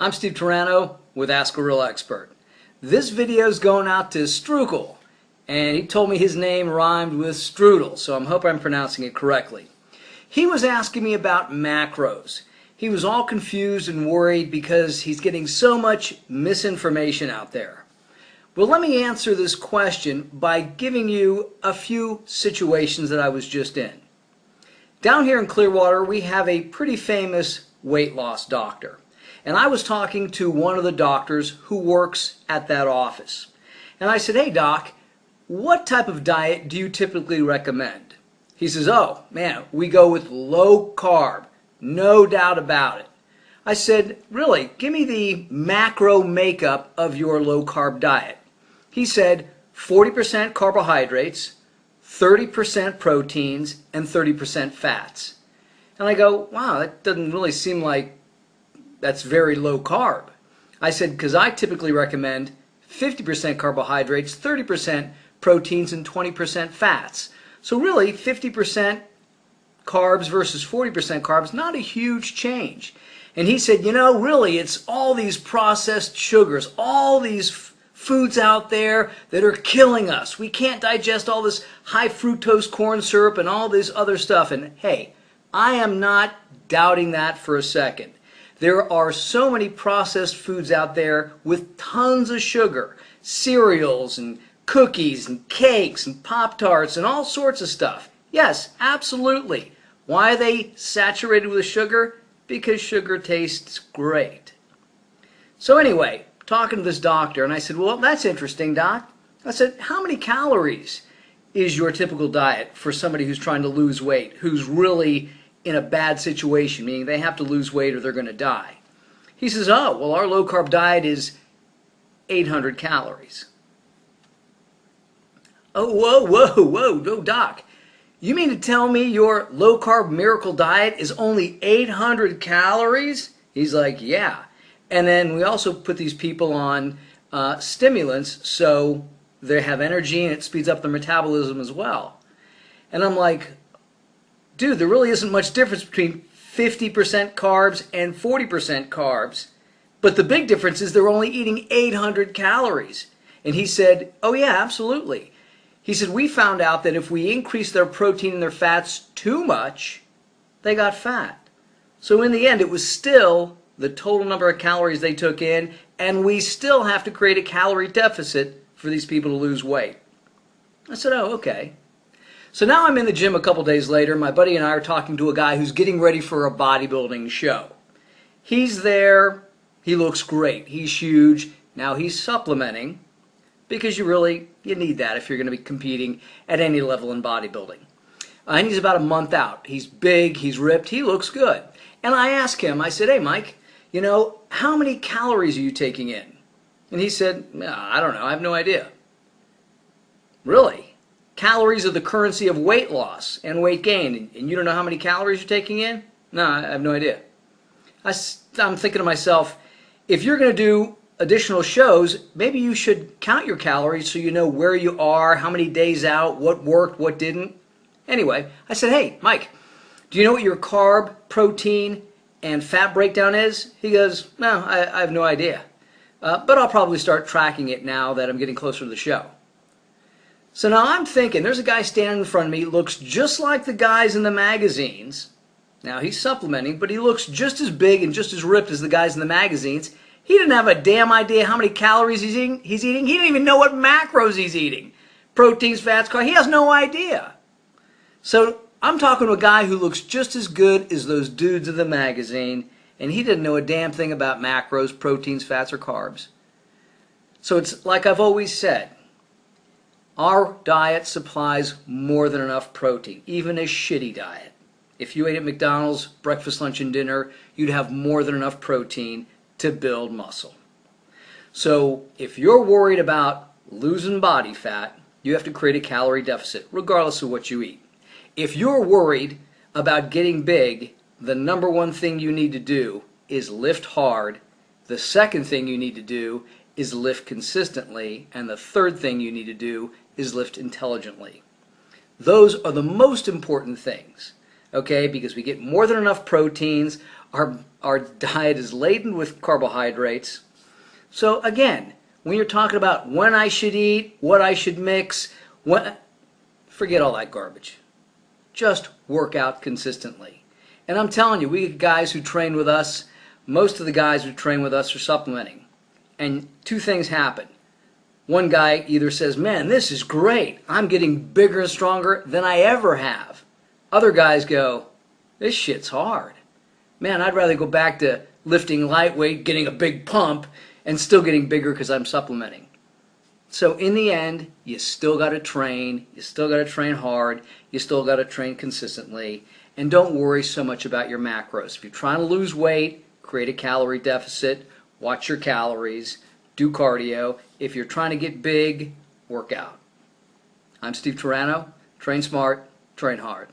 I'm Steve Turano with Ask a Real Expert. This video is going out to Strukel, and he told me his name rhymed with strudel, so I hope I'm pronouncing it correctly. He was asking me about macros. He was all confused and worried because he's getting so much misinformation out there. Well, let me answer this question by giving you a few situations that I was just in. Down here in Clearwater, we have a pretty famous weight loss doctor. And I was talking to one of the doctors who works at that office. And I said, "Hey doc, what type of diet do you typically recommend?" He says, "Oh man, we go with low carb, no doubt about it." I said, "Really? Give me the macro makeup of your low carb diet." He said 40% carbohydrates, 30% proteins, and 30% fats. And I go, wow, that doesn't really seem like that's very low carb. I said, because I typically recommend 50% carbohydrates, 30% proteins, and 20% fats. So really, 50% carbs versus 40% carbs, not a huge change. And he said, really, it's all these processed sugars, all these foods out there that are killing us. We can't digest all this high fructose corn syrup and all this other stuff. And hey, I am not doubting that for a second. There are so many processed foods out there with tons of sugar, cereals and cookies and cakes and Pop-Tarts and all sorts of stuff. Yes, absolutely. Why are they saturated with sugar? Because sugar tastes great. So anyway, talking to this doctor, and I said, well, that's interesting, doc. I said, how many calories is your typical diet for somebody who's trying to lose weight, who's really in a bad situation, meaning they have to lose weight or they're going to die? He says, oh, well, our low-carb diet is 800 calories. Oh, whoa, doc. You mean to tell me your low-carb miracle diet is only 800 calories? He's like, yeah. And then we also put these people on stimulants so they have energy and it speeds up their metabolism as well. And I'm like, dude, there really isn't much difference between 50% carbs and 40% carbs. But the big difference is they're only eating 800 calories. And he said, oh yeah, absolutely. He said, we found out that if we increase their protein and their fats too much, they got fat. So in the end, it was still the total number of calories they took in, and we still have to create a calorie deficit for these people to lose weight. I said, oh, okay. So now I'm in the gym a couple days later. My buddy and I are talking to a guy who's getting ready for a bodybuilding show. He's there. He looks great. He's huge. Now he's supplementing because you need that if you're going to be competing at any level in bodybuilding. And he's about a month out. He's big. He's ripped. He looks good. And I asked him, I said, hey, Mike, how many calories are you taking in? And he said, I don't know. I have no idea. Really? Calories are the currency of weight loss and weight gain, and you don't know how many calories you're taking in? No, I have no idea. I'm thinking to myself, if you're going to do additional shows, maybe you should count your calories so you know where you are, how many days out, what worked, what didn't. Anyway, I said, hey, Mike, do you know what your carb, protein, and fat breakdown is? He goes, no, I have no idea. But I'll probably start tracking it now that I'm getting closer to the show. So now I'm thinking, there's a guy standing in front of me, looks just like the guys in the magazines. Now he's supplementing, but he looks just as big and just as ripped as the guys in the magazines. He didn't have a damn idea how many calories he's eating. He didn't even know what macros he's eating. Proteins, fats, carbs. He has no idea. So I'm talking to a guy who looks just as good as those dudes in the magazine, and he didn't know a damn thing about macros, proteins, fats, or carbs. So it's like I've always said, our diet supplies more than enough protein, even a shitty diet. If you ate at McDonald's, breakfast, lunch, and dinner, you'd have more than enough protein to build muscle. So if you're worried about losing body fat, you have to create a calorie deficit, regardless of what you eat. If you're worried about getting big, the number one thing you need to do is lift hard. The second thing you need to do is lift consistently. And the third thing you need to do is lift intelligently. Those are the most important things, okay? Because we get more than enough proteins. Our diet is laden with carbohydrates. So again, when you're talking about when I should eat, what I should mix, forget all that garbage. Just work out consistently. And I'm telling you, we get guys who train with us. Most of the guys who train with us are supplementing. And two things happen. One guy either says, man, this is great. I'm getting bigger and stronger than I ever have. Other guys go, this shit's hard. Man, I'd rather go back to lifting lightweight, getting a big pump, and still getting bigger because I'm supplementing. So in the end, you still got to train. You still got to train hard. You still got to train consistently. And don't worry so much about your macros. If you're trying to lose weight, create a calorie deficit. Watch your calories. Do cardio. If you're trying to get big, work out. I'm Steve Turano. Train smart, train hard.